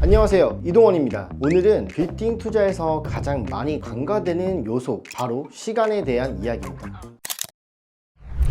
안녕하세요, 이동원입니다. 오늘은 빌딩 투자에서 가장 많이 간과되는 요소, 바로 시간에 대한 이야기입니다.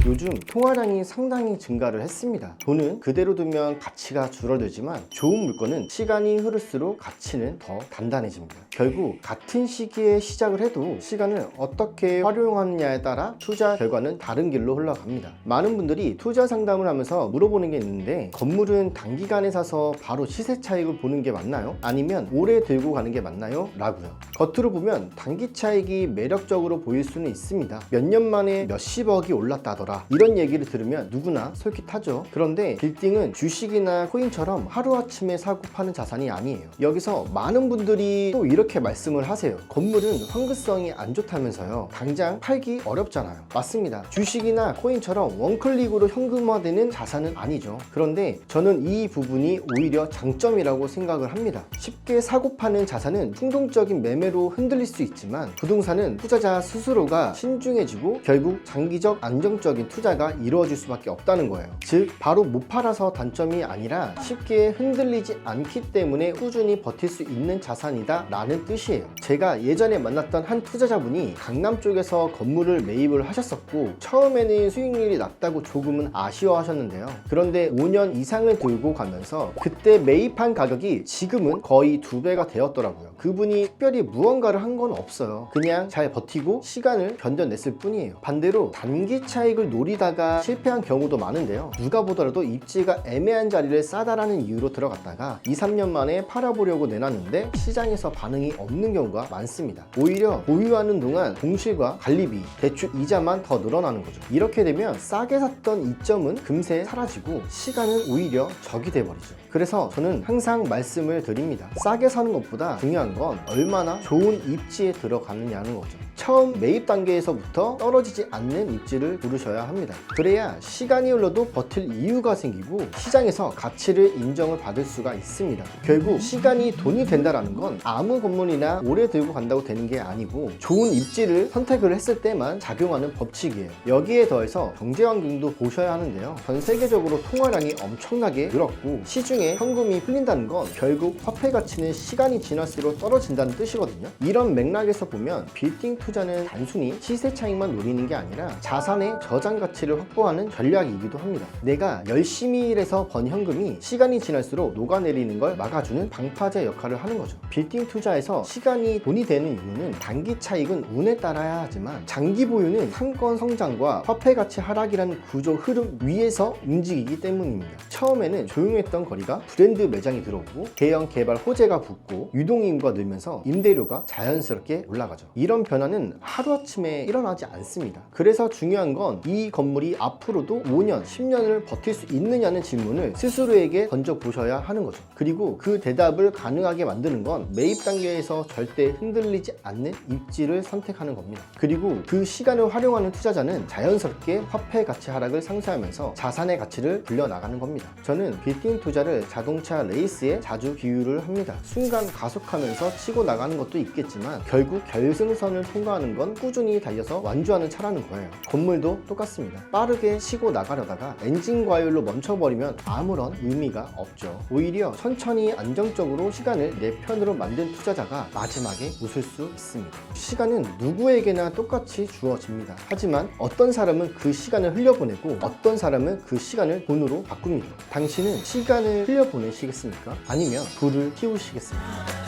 요즘 통화량이 상당히 증가를 했습니다. 돈은 그대로 두면 가치가 줄어들지만 좋은 물건은 시간이 흐를수록 가치는 더 단단해집니다. 결국 같은 시기에 시작을 해도 시간을 어떻게 활용하느냐에 따라 투자 결과는 다른 길로 흘러갑니다. 많은 분들이 투자 상담을 하면서 물어보는 게 있는데, 건물은 단기간에 사서 바로 시세 차익을 보는 게 맞나요? 아니면 오래 들고 가는 게 맞나요? 라고요. 겉으로 보면 단기 차익이 매력적으로 보일 수는 있습니다. 몇 년 만에 몇십억이 올랐다더라, 이런 얘기를 들으면 누구나 솔깃하죠. 그런데 빌딩은 주식이나 코인처럼 하루아침에 사고 파는 자산이 아니에요. 여기서 많은 분들이 또 이렇게 말씀을 하세요. 건물은 환급성이 안 좋다면서요. 당장 팔기 어렵잖아요. 맞습니다. 주식이나 코인처럼 원클릭으로 현금화되는 자산은 아니죠. 그런데 저는 이 부분이 오히려 장점이라고 생각을 합니다. 쉽게 사고 파는 자산은 충동적인 매매로 흔들릴 수 있지만, 부동산은 투자자 스스로가 신중해지고 결국 장기적 안정적인 투자가 이루어질 수밖에 없다는 거예요. 즉, 바로 못 팔아서 단점이 아니라 쉽게 흔들리지 않기 때문에 꾸준히 버틸 수 있는 자산이다 라는 뜻이에요. 제가 예전에 만났던 한 투자자분이 강남 쪽에서 건물을 매입을 하셨었고, 처음에는 수익률이 낮다고 조금은 아쉬워하셨는데요. 그런데 5년 이상을 돌고 가면서 그때 매입한 가격이 지금은 거의 2배가 되었더라고요. 그분이 특별히 무언가를 한 건 없어요. 그냥 잘 버티고 시간을 견뎌냈을 뿐이에요. 반대로 단기 차익을 노리다가 실패한 경우도 많은데요. 누가 보더라도 입지가 애매한 자리를 싸다라는 이유로 들어갔다가 2-3년 만에 팔아보려고 내놨는데 시장에서 반응이 없는 경우가 많습니다. 오히려 보유하는 동안 공실과 관리비, 대출 이자만 더 늘어나는 거죠. 이렇게 되면 싸게 샀던 이점은 금세 사라지고 시간은 오히려 적이 돼버리죠. 그래서 저는 항상 말씀을 드립니다. 싸게 사는 것보다 중요한 건 얼마나 좋은 입지에 들어가느냐는 거죠. 처음 매입 단계에서부터 떨어지지 않는 입지를 고르셔야 합니다. 그래야 시간이 흘러도 버틸 이유가 생기고 시장에서 가치를 인정을 받을 수가 있습니다. 결국 시간이 돈이 된다는 건 아무 건물이나 오래 들고 간다고 되는 게 아니고, 좋은 입지를 선택을 했을 때만 작용하는 법칙이에요. 여기에 더해서 경제 환경도 보셔야 하는데요. 전 세계적으로 통화량이 엄청나게 늘었고 시중에 현금이 풀린다는 건 결국 화폐 가치는 시간이 지날수록 떨어진다는 뜻이거든요. 이런 맥락에서 보면 빌딩 투자는 단순히 시세 차익만 노리는 게 아니라 자산의 저장 가치를 확보하는 전략이기도 합니다. 내가 열심히 일해서 번 현금이 시간이 지날수록 녹아내리는 걸 막아주는 방파제 역할을 하는 거죠. 빌딩 투자에서 시간이 돈이 되는 이유는 단기 차익은 운에 따라야 하지만 장기 보유는 상권 성장과 화폐 가치 하락이라는 구조 흐름 위에서 움직이기 때문입니다. 처음에는 조용했던 거리가 브랜드 매장이 들어오고 대형 개발 호재가 붙고 유동인구가 늘면서 임대료가 자연스럽게 올라가죠. 이런 변화는 하루아침에 일어나지 않습니다. 그래서 중요한 건 이 건물이 앞으로도 5년, 10년을 버틸 수 있느냐는 질문을 스스로에게 던져보셔야 하는 거죠. 그리고 그 대답을 가능하게 만드는 건 매입 단계에서 절대 흔들리지 않는 입지를 선택하는 겁니다. 그리고 그 시간을 활용하는 투자자는 자연스럽게 화폐 가치 하락을 상쇄하면서 자산의 가치를 불려나가는 겁니다. 저는 빌딩 투자를 자동차 레이스에 자주 비유를 합니다. 순간 가속하면서 치고 나가는 것도 있겠지만 결국 결승선을 통과하는 건 꾸준히 달려서 완주하는 차라는 거예요. 건물도 똑같습니다. 빠르게 치고 나가려다가 엔진 과율로 멈춰버리면 아무런 의미가 없죠. 오히려 천천히 안정적으로 시간을 내 편으로 만든 투자자가 마지막에 웃을 수 있습니다. 시간은 누구에게나 똑같이 주어집니다. 하지만 어떤 사람은 그 시간을 흘려보내고 어떤 사람은 그 시간을 돈으로 바꿉니다. 당신은 시간을 흘려보내시겠습니까? 아니면 불을 피우시겠습니까?